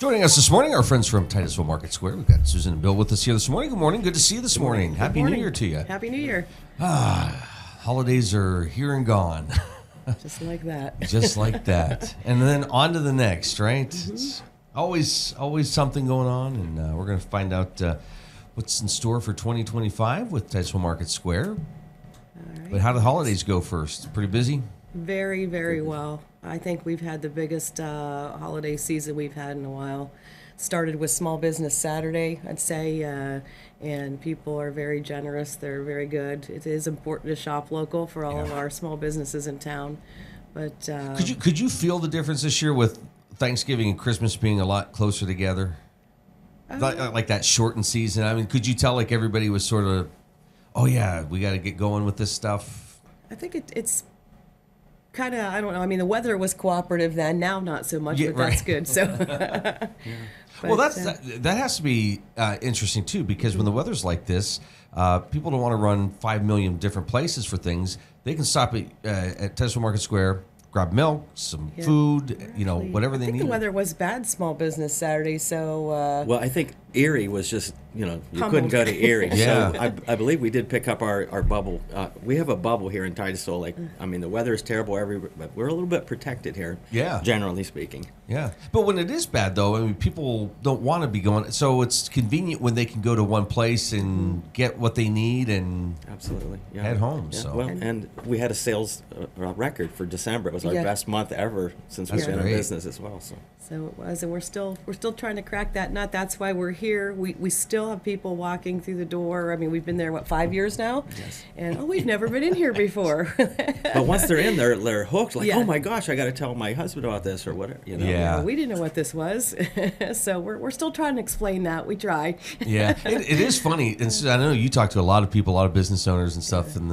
Joining us this morning, our friends from Titusville Market Square. We've got Susan and Bill with us here this morning. Good morning. Good to see you this morning. Happy New Year to you. Happy New Year. Holidays are here and gone. Just like that. Just like that. And then on to the next, right? Mm-hmm. It's always something going on, and we're going to find out what's in store for 2025 with Titusville Market Square. All right. But how did the holidays go first? Pretty busy? Very, very well. I think we've had the biggest holiday season we've had in a while. Started with Small Business Saturday, I'd say, and people are very generous. They're very good. It is important to shop local for all of our small businesses in town. But could you feel the difference this year with Thanksgiving and Christmas being a lot closer together? Like that shortened season. I mean, could you tell like everybody was sort of, oh yeah, we got to get going with this stuff? I think it's kind of, I don't know. I mean, the weather was cooperative then. Now, not so much, but that's good. So, But, well, that has to be interesting too, because when the weather's like this, people don't want to run 5 million different places for things. They can stop at Titusville Market Square, grab milk, some food, whatever they need. I think the weather was bad Small Business Saturday, so... well, I think Erie was just, you couldn't go to Erie. Yeah. So I believe we did pick up our bubble. We have a bubble here in Titusville. The weather is terrible everywhere, but we're a little bit protected here, generally speaking. Yeah. But when it is bad, though, I mean, people don't want to be going. So it's convenient when they can go to one place and get what they need and absolutely head home. Yeah. So. Well, and we had a sales record for December. It was our best month ever since we've been in business as well. So it was, and we're still trying to crack that nut. That's why we're here. We still have people walking through the door. I mean, we've been there 5 years now, and we've never been in here before. But once they're in, they're hooked. Like, oh my gosh, I got to tell my husband about this or whatever. Yeah, we didn't know what this was, so we're still trying to explain that. We try. Yeah, it is funny, and so I know you talk to a lot of people, a lot of business owners and stuff, and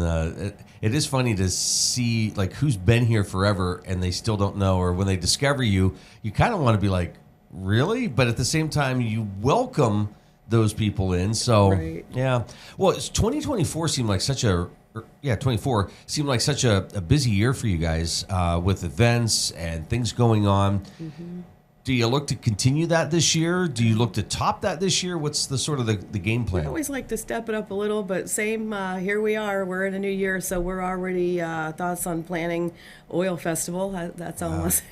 it is funny to see like who's been here forever and they still don't know, or when they discover you kind of want to be like, really? But at the same time, you welcome those people in. So, yeah. Well, 2024 seemed like such a, 24 seemed like such a busy year for you guys with events and things going on. Mm-hmm. Do you look to continue that this year? Do you look to top that this year? What's the sort of the game plan? We always like to step it up a little, but same, here we are. We're in a new year, so we're already thoughts on planning Oil Festival. That's almost,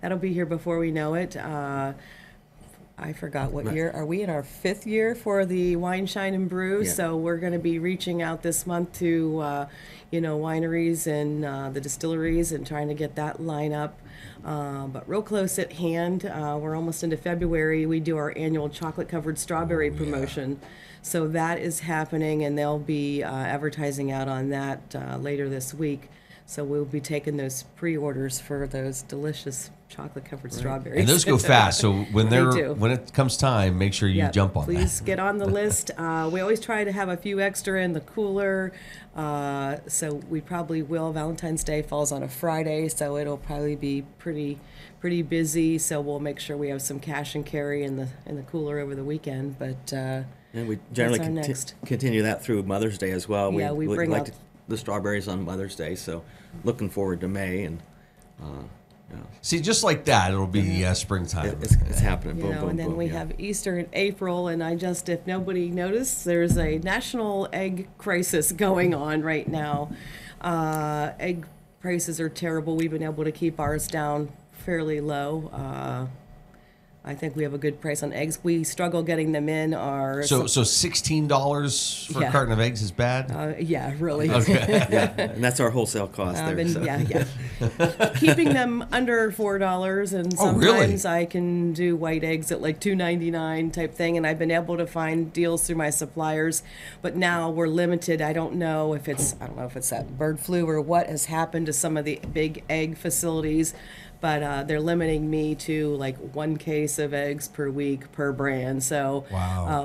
that'll be here before we know it. I forgot what year. Are we in our 5th year for the Wine, Shine, and Brew? Yeah. So we're going to be reaching out this month to, wineries and the distilleries and trying to get that line up. But real close at hand, we're almost into February. We do our annual chocolate-covered strawberry promotion. So that is happening, and they'll be advertising out on that later this week. So we'll be taking those pre-orders for those delicious chocolate-covered strawberries. And those go fast. So when when it comes time, make sure you jump on that. Please get on the list. We always try to have a few extra in the cooler. So we probably will. Valentine's Day falls on a Friday, so it'll probably be pretty busy. So we'll make sure we have some cash and carry in the cooler over the weekend. But and we generally continue that through Mother's Day as well. Yeah, we bring like the strawberries on Mother's Day, so looking forward to May and see, just like that, it'll be springtime. It's happening. Boom, boom, and then boom, we have Easter in April, and if nobody noticed, there's a national egg crisis going on right now. Egg prices are terrible. We've been able to keep ours down fairly low. I think we have a good price on eggs. We struggle getting them in. So $16 for a carton of eggs is bad? Yeah, really. Okay. And that's our wholesale cost there. Yeah. Keeping them under $4, and sometimes I can do white eggs at like $2.99 type thing, and I've been able to find deals through my suppliers. But now we're limited. I don't know if it's that bird flu or what has happened to some of the big egg facilities. But they're limiting me to like 1 case of eggs per week per brand. So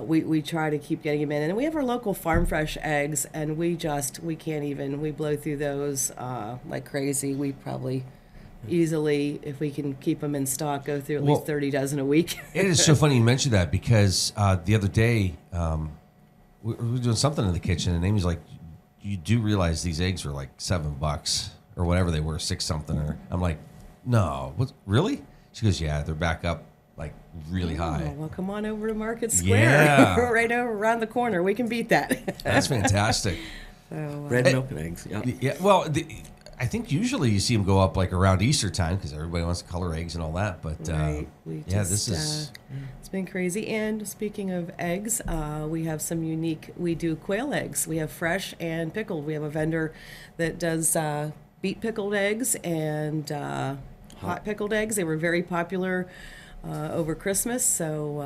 we try to keep getting them in. And we have our local farm fresh eggs, and we can't even, we blow through those like crazy. We probably easily, if we can keep them in stock, go through at least 30 dozen a week. It is so funny you mentioned that, because the other day we were doing something in the kitchen, and Amy's like, you do realize these eggs are like $7 or whatever they were, 6 something. Or I'm like, no, what, really? She goes, yeah, they're back up like really high. Well, come on over to Market Square. Yeah. Right over around the corner. We can beat that. That's fantastic. Bread, milk, and eggs. Yeah. Yeah. Well, I think usually you see them go up like around Easter time because everybody wants to color eggs and all that. But right. this is. It's been crazy. And speaking of eggs, we have some unique. We do quail eggs. We have fresh and pickled. We have a vendor that does beet pickled eggs and hot pickled eggs. They were very popular over Christmas, so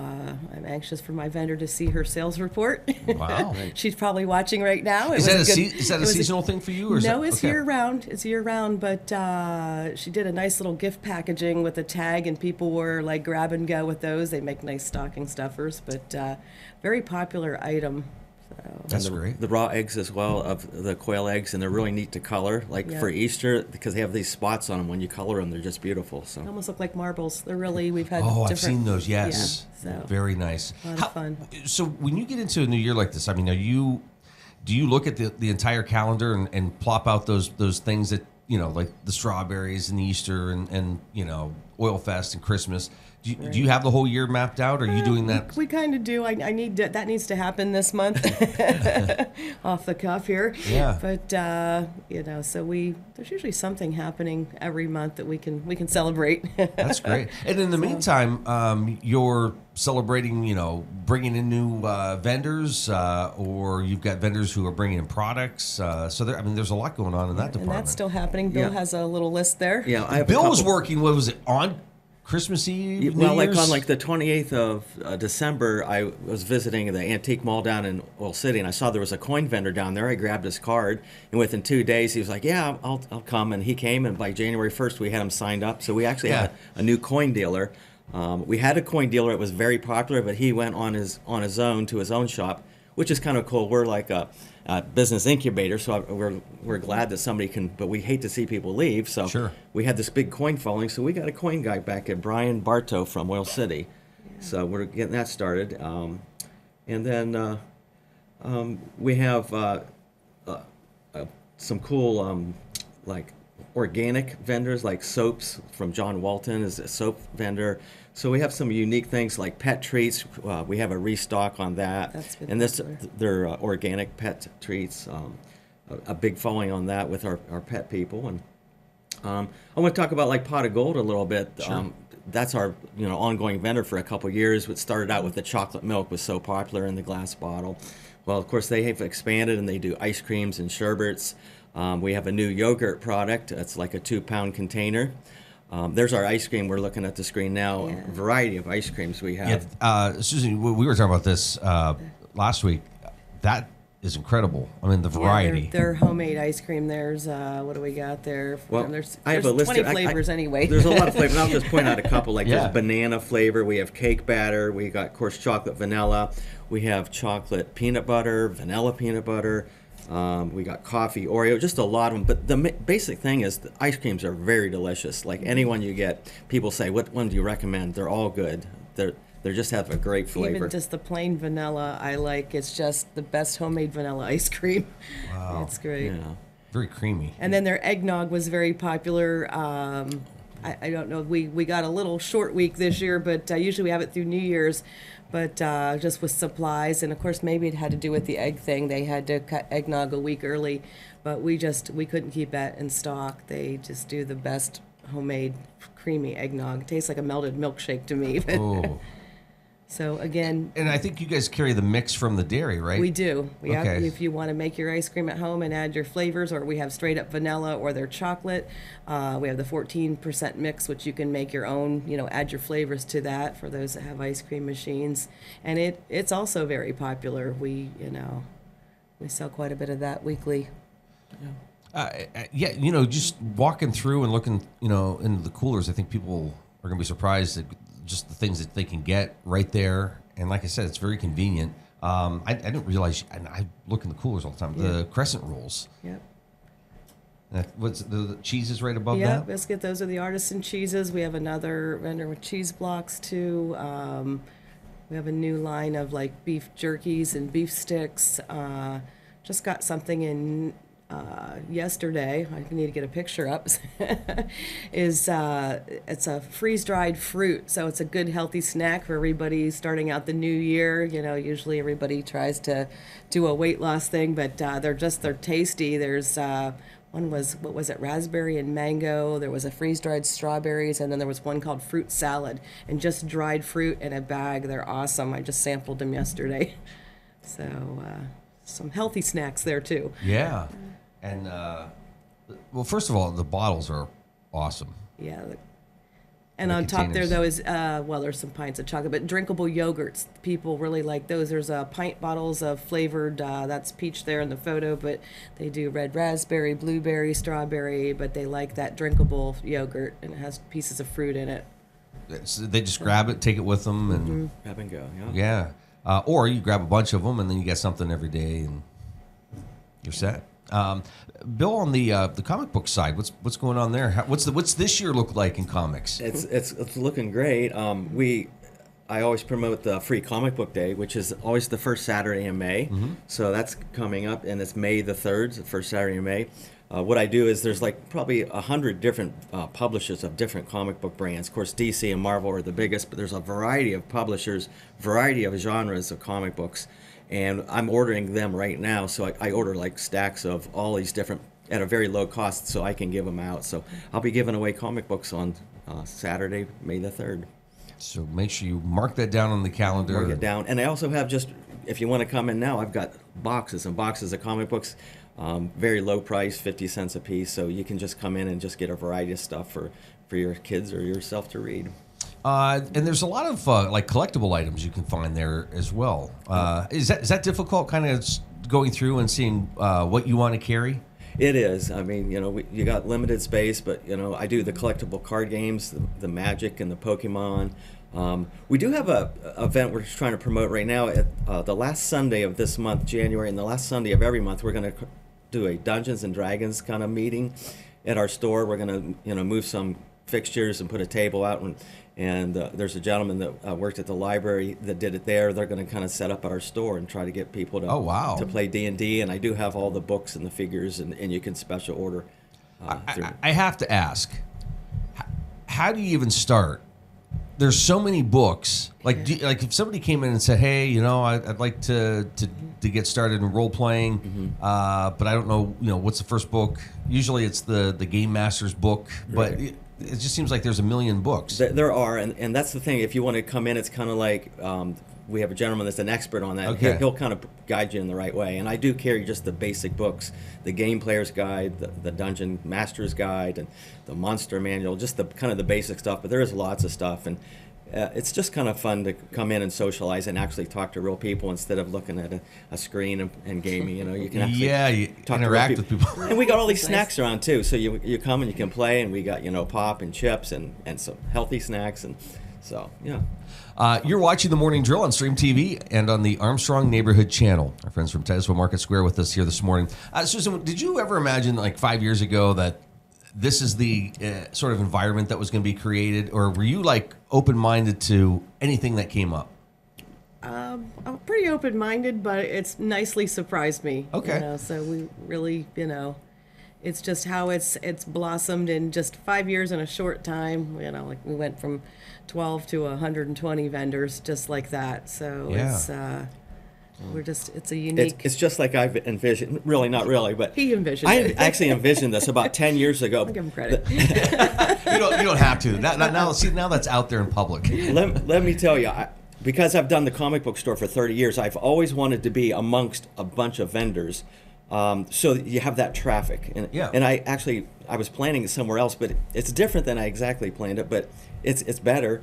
I'm anxious for my vendor to see her sales report. Wow. She's probably watching right now. Is that a seasonal thing for you? Or no, it's okay. year round. It's year round, but she did a nice little gift packaging with a tag, and people were like grab and go with those. They make nice stocking stuffers, but very popular item. That's great. The raw eggs as well of the quail eggs, and they're really neat to color. Like for Easter, because they have these spots on them. When you color them, they're just beautiful. So they almost look like marbles. They're really I've had. I've seen those. Yes, so very nice. A lot of fun. So when you get into a new year like this, I mean, do you look at the entire calendar and plop out those things that like the strawberries and Easter and Oil Fest and Christmas? Do you have the whole year mapped out? Or are you doing that? We kind of do. I need that needs to happen this month, off the cuff here. Yeah. But so there's usually something happening every month that we can celebrate. That's great. And in the meantime, you're celebrating, bringing in new vendors, or you've got vendors who are bringing in products. So there's a lot going on in that department. And that's still happening. Bill has a little list there. Yeah, Bill was working. What was it on? Christmas Eve? Well, New Year's? on the 28th of December, I was visiting the antique mall down in Oil City, and I saw there was a coin vendor down there. I grabbed his card, and within 2 days, he was like, "Yeah, I'll come." And he came, and by January 1st, we had him signed up. So we actually had a new coin dealer. We had a coin dealer that was very popular, but he went on his own to his own shop, which is kind of cool. We're like a business incubator, so we're glad that somebody can, but we hate to see people leave. So sure. We had this big coin following, so we got a coin guy back at Brian Bartow from Oil City. Yeah. So we're getting that started. And then we have some cool like organic vendors, like soaps from John Walton is a soap vendor. So we have some unique things like pet treats. We have a restock on that. That's been and popular. They're organic pet treats. A big following on that with our pet people. And I want to talk about like Pot of Gold a little bit. Sure. That's our ongoing vendor for a couple of years. It started out with the chocolate milk, was so popular in the glass bottle. Well, of course, they have expanded and they do ice creams and sherbets. We have a new yogurt product. It's like a 2-pound container. There's our ice cream. We're looking at the screen now. Yeah. A variety of ice creams we have. Yeah, Susan, we were talking about this last week. That is incredible. I mean, the variety. Their homemade ice cream. There's what do we got there? Well, there's I have a list 20 flavors anyway. There's a lot of flavors. I'll just point out a couple. Like there's banana flavor. We have cake batter. We got, of course, chocolate vanilla. We have chocolate peanut butter, vanilla peanut butter. We got coffee, Oreo, just a lot of them. But the basic thing is the ice creams are very delicious. Like any one you get, people say, "What one do you recommend?" They're all good. They just have a great flavor. Even just the plain vanilla, I like. It's just the best homemade vanilla ice cream. Wow, it's great. Yeah. Very creamy. And then their eggnog was very popular. I don't know. We got a little short week this year, but usually we have it through New Year's. But just with supplies, and of course maybe it had to do with the egg thing. They had to cut eggnog a week early, but we couldn't keep that in stock. They just do the best homemade creamy eggnog. It tastes like a melted milkshake to me. Oh. So again, and I think you guys carry the mix from the dairy, right? We do. We have, Okay. if you want to make your ice cream at home and add your flavors, or we have straight up vanilla or their chocolate. We have the 14% mix, which you can make your own. Add your flavors to that for those that have ice cream machines, and it's also very popular. We sell quite a bit of that weekly. Just walking through and looking, into the coolers, I think people are going to be surprised at just the things that they can get right there. And like I said, it's very convenient. I didn't realize, and I look in the coolers all the time, the crescent rolls. Yep. What's the cheeses right above Yeah, that? biscuit. Those are the artisan cheeses. We have another vendor with cheese blocks too. We have a new line of like beef jerkies and beef sticks. Just got something in yesterday, I need to get a picture up, is it's a freeze-dried fruit. So it's a good healthy snack for everybody starting out the new year. You know, usually everybody tries to do a weight loss thing, but they're tasty. There's one was, what was it, raspberry and mango. There was a freeze-dried strawberries, and then there was one called fruit salad, and just dried fruit in a bag. They're awesome. I just sampled them yesterday. So some healthy snacks there too. Yeah. And, well, first of all, the bottles are awesome. Yeah. And The on top there, containers. though, is, well, there's some pints of chocolate, but drinkable yogurts. People really like those. There's pint bottles of flavored, that's peach there in the photo, but they do red raspberry, blueberry, strawberry, but they like that drinkable yogurt, and it has pieces of fruit in it. They just grab it, take it with them, and Grab and go. Yeah. yeah. Or you grab a bunch of them, and then you get something every day, and you're set. Bill, on the comic book side, what's going on there? What's this year look like in comics? It's looking great. I always promote the Free Comic Book Day, which is always the first Saturday in May. So that's coming up, and it's May the 3rd, the first Saturday in May. What I do is there's like probably 100 different publishers of different comic book brands. Of course, DC and Marvel are the biggest, but there's a variety of publishers, variety of genres of comic books. And I'm ordering them right now, so I order like stacks of all these different at a very low cost, so I can give them out. So I'll be giving away comic books on Saturday, May the 3rd. So make sure you mark that down on the calendar. Mark it down. And I also have just, if you want to come in now, I've got boxes and boxes of comic books, very low price, 50 cents a piece. So you can just come in and just get a variety of stuff for your kids or yourself to read. And there's a lot of like collectible items you can find there as well. Is that difficult, kind of going through and seeing what you want to carry? It is. I mean, you got limited space, but I do the collectible card games, the Magic and the Pokemon. We do have a event we're trying to promote right now. At the last Sunday of this month, January, and the last Sunday of every month, we're going to do a Dungeons and Dragons kind of meeting at our store. We're going to move some fixtures and put a table out, and there's a gentleman that worked at the library that did it there. They're going to kind of set up at our store and try to get people to to play D&D. And I do have all the books and the figures, and you can special order. I have to ask, how do you even start? There's so many books. Like, like if somebody came in and said, "Hey, I'd like to get started in role playing, but I don't know, what's the first book?" Usually, it's the Game Master's book, but it just seems like there's a million books. There are, and that's the thing. If you want to come in, it's kind of like we have a gentleman that's an expert on that. Okay. He'll kind of guide you in the right way. And I do carry just the basic books, the Game Player's Guide, the Dungeon Master's Guide, and the Monster Manual, just the kind of the basic stuff. But there is lots of stuff, and it's just kind of fun to come in and socialize and actually talk to real people instead of looking at a screen and gaming. You can actually you interact with people. And we got all these snacks around too. So you come and you can play, and we got pop and chips and some healthy snacks, and so yeah. You're watching The Morning Drill on Stream TV and on the Armstrong Neighborhood Channel. Our friends from Titusville Market Square with us here this morning. Susan, did you ever imagine, like 5 years ago, that this is the sort of environment that was going to be created, or were you like open-minded to anything that came up? I'm pretty open-minded, but it's nicely surprised me. Okay. So we really, it's just how it's blossomed in just 5 years in a short time. Like we went from 12 to 120 vendors just like that. So it's a unique. It's just like I've envisioned. Really, not really, but he envisioned I it. actually envisioned this about 10 years ago. I'll give him credit. You don't have to. Now that's out there in public. Let me tell you, because I've done the comic book store for 30 years, I've always wanted to be amongst a bunch of vendors. So you have that traffic. And I was planning it somewhere else, but it's different than I exactly planned it, but it's better.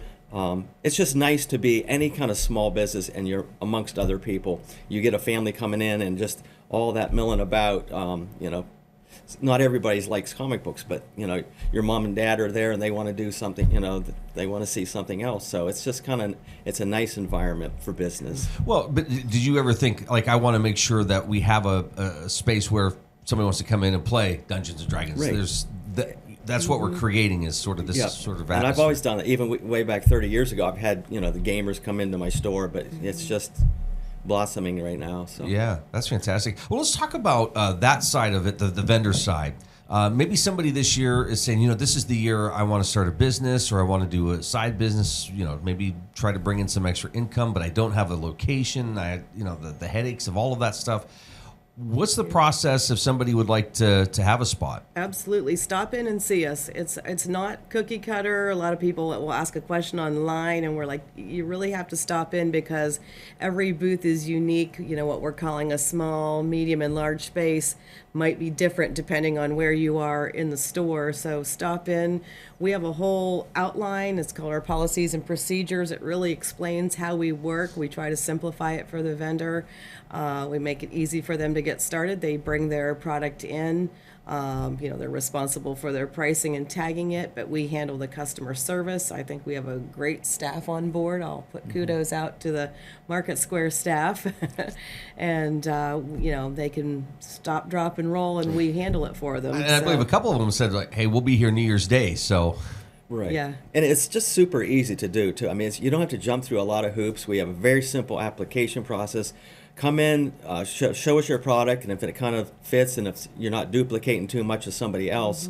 It's just nice to be any kind of small business and you're amongst other people. You get a family coming in and just all that milling about, not everybody likes comic books, but your mom and dad are there and they want to do something, they want to see something else. So it's just it's a nice environment for business. Well, but did you ever think, like, I want to make sure that we have a space where somebody wants to come in and play Dungeons and Dragons? Right. That's what we're creating, is sort of this sort of atmosphere. And I've always done it. Even way back 30 years ago, I've had the gamers come into my store, but it's just blossoming right now. So Yeah, that's fantastic. Well, let's talk about that side of it, the vendor side. Maybe somebody this year is saying, this is the year I want to start a business, or I want to do a side business, maybe try to bring in some extra income, but I don't have a location. The headaches of all of that stuff. What's the process if somebody would like to have a spot? Absolutely. Stop in and see us. It's not cookie cutter. A lot of people will ask a question online, and we're like, you really have to stop in because every booth is unique. What we're calling a small, medium, and large space might be different depending on where you are in the store. So stop in. We have a whole outline. It's called our policies and procedures. It really explains how we work. We try to simplify it for the vendor. We make it easy for them to get started. They bring their product in. They're responsible for their pricing and tagging it, but we handle the customer service. I think we have a great staff on board. I'll put kudos out to the Market Square staff. And, they can stop, drop, and roll, and we handle it for them. And I believe a couple of them said, like, hey, we'll be here New Year's Day, so... Right. Yeah. And it's just super easy to do, too. I mean, you don't have to jump through a lot of hoops. We have a very simple application process. Come in, show us your product, and if it kind of fits and if you're not duplicating too much of somebody else,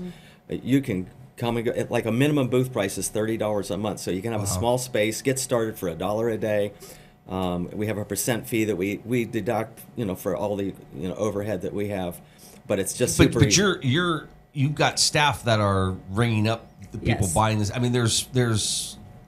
you can come and go. Like a minimum booth price is $30 a month, so you can have a small space, get started for $1 a day. We have a percent fee that we deduct, for all the overhead that we have, but it's just super easy. But you've got staff that are ringing up the people Yes. buying this. I mean, there's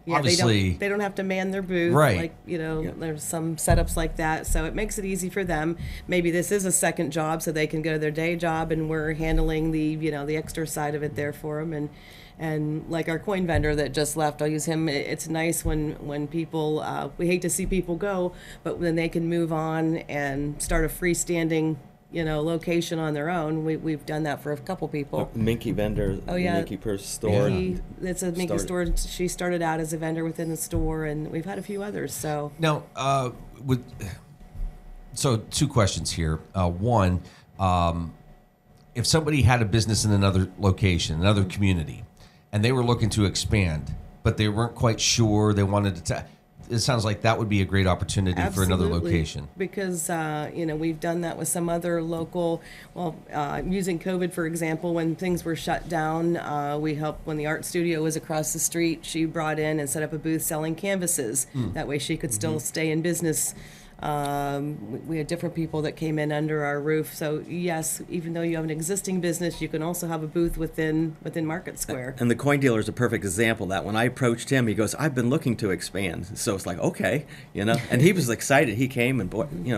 obviously they don't have to man their booth, right? There's some setups like that, so it makes it easy for them. Maybe this is a second job, so they can go to their day job, and we're handling the extra side of it there for them. And like our coin vendor that just left, I'll use him. It's nice when people we hate to see people go, but when they can move on and start a freestanding location on their own. We've done that for a couple people. Minky vendor, Minky Purse store. It's a Minky store. She started out as a vendor within the store, and we've had a few others. So now, so two questions here. One, if somebody had a business in another location, another community, and they were looking to expand, but they weren't quite sure, they wanted to. It sounds like that would be a great opportunity for another location. Because, we've done that with some other local, using COVID, for example, when things were shut down, we helped when the art studio was across the street. She brought in and set up a booth selling canvases. That way she could still stay in business. We had different people that came in under our roof. So yes, even though you have an existing business, you can also have a booth within Market Square. And the coin dealer is a perfect example of that. When I approached him, he goes, "I've been looking to expand." So it's like, okay, and he was excited. He came and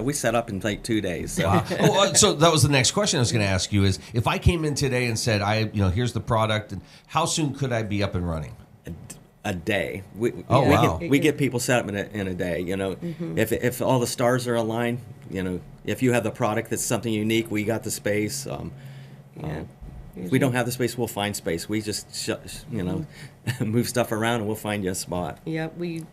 we set up in like 2 days. So. Wow. So that was the next question I was going to ask you: is if I came in today and said, here's the product, and how soon could I be up and running? A day. We get people set up in a day. If all the stars are aligned, if you have the product that's something unique, we got the space. If we don't have the space, we'll find space. We just move stuff around and we'll find you a spot. Yeah, we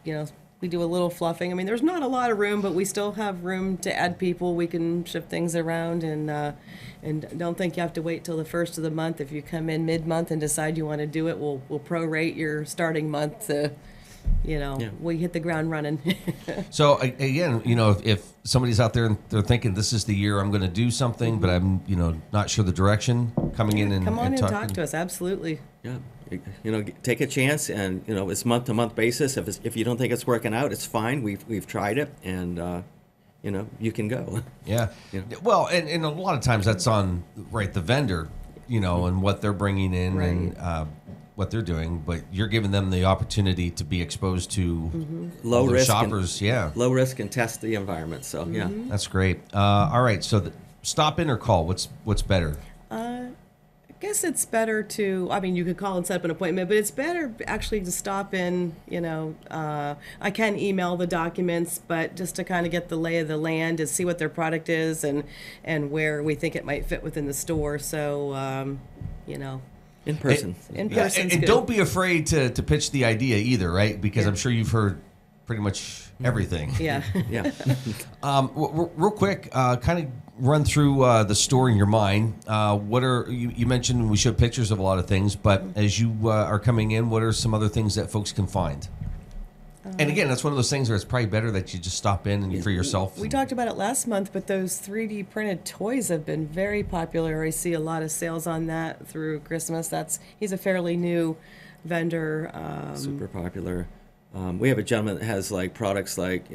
do a little fluffing. I mean, there's not a lot of room, but we still have room to add people. We can shift things around, and don't think you have to wait till the first of the month. If you come in mid-month and decide you want to do it, we'll prorate your starting month to, we hit the ground running. So again, if somebody's out there and they're thinking this is the year I'm going to do something, but I'm not sure the direction, coming in and come on and talking. talk to us. Absolutely. Yeah. Take a chance, and it's month-to-month basis. If you don't think it's working out, it's fine. We've tried it, and you can go. Yeah. Well, and a lot of times that's on the vendor, and what they're bringing in and what they're doing. But you're giving them the opportunity to be exposed to low risk shoppers. Low risk and test the environment. So yeah, that's great. All right. So stop in or call. What's better? I guess it's better to, you could call and set up an appointment, but it's better actually to stop in, I can email the documents, but just to kind of get the lay of the land and see what their product is and where we think it might fit within the store. So, in person. In person. And don't be afraid to pitch the idea either, right? Because I'm sure you've heard pretty much everything. Yeah. Yeah. Real quick, kind of run through the store in your mind. What are you mentioned we showed pictures of a lot of things, but as you are coming in, what are some other things that folks can find? And again, that's one of those things where it's probably better that you just stop in and for yourself. We talked about it last month, but those 3D printed toys have been very popular. I see a lot of sales on that through Christmas. He's a fairly new vendor. Super popular. We have a gentleman that has like products like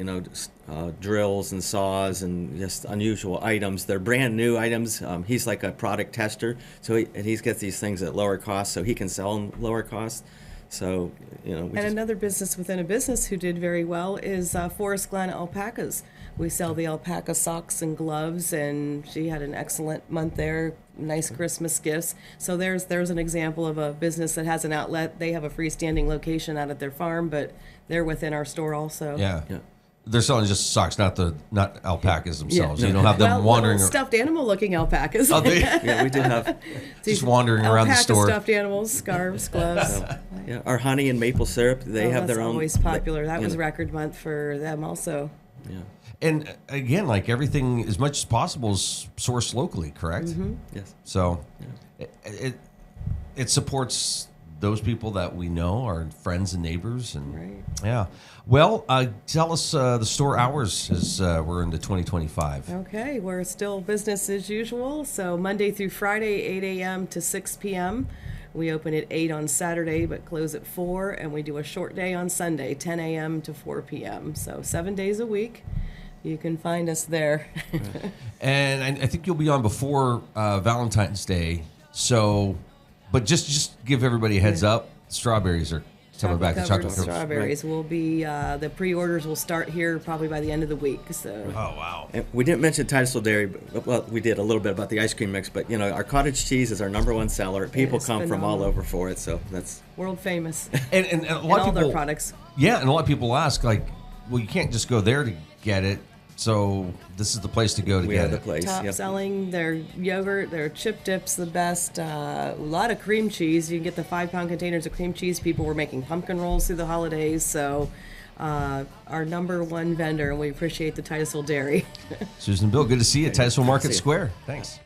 drills and saws and just unusual items. They're brand new items. He's like a product tester, so he gets these things at lower cost, so he can sell them lower cost. So Another business within a business who did very well is Forest Glen Alpacas. We sell the alpaca socks and gloves, and she had an excellent month there. Nice Christmas gifts. So there's an example of a business that has an outlet. They have a freestanding location out at their farm, but they're within our store also. Yeah. They're selling just socks, not alpacas themselves. You don't have them well, wandering. Stuffed animal-looking alpacas. Oh, yeah, we do have just wandering around the store. Stuffed animals, scarves, gloves. Yeah, our honey and maple syrup. They have their that's own. Always popular. That was record month for them also. Yeah. And again, like everything, as much as possible is sourced locally, correct? Mm-hmm. Yes. So it supports those people that we know, our friends and neighbors, and Right. yeah. Well, tell us the store hours as we're into 2025. Okay, we're still business as usual. So Monday through Friday, 8 a.m. to 6 p.m. We open at 8 on Saturday, but close at 4, and we do a short day on Sunday, 10 a.m. to 4 p.m. So 7 days a week. You can find us there. And I think you'll be on before Valentine's Day. So, but just give everybody a heads up. Strawberries are coming back. The chocolate covered strawberries will be the pre-orders will start here probably by the end of the week. So. Oh wow! And we didn't mention Titusville Dairy, but, well, we did a little bit about the ice cream mix. But our cottage cheese is our #1 seller. People come from all over for it, so that's world famous. And a lot of all people, their products. Yeah, and a lot of people ask like, well, you can't just go there to get it. So this is the place to go to we get are the it. place. Top Yep. selling, their yogurt, their chip dips, the best. A lot of cream cheese. You can get the 5-pound containers of cream cheese. People were making pumpkin rolls through the holidays. So our #1 vendor, and we appreciate the Titusville Dairy. Susan and Bill, good to see you at Titusville Market See you. Square. Thanks.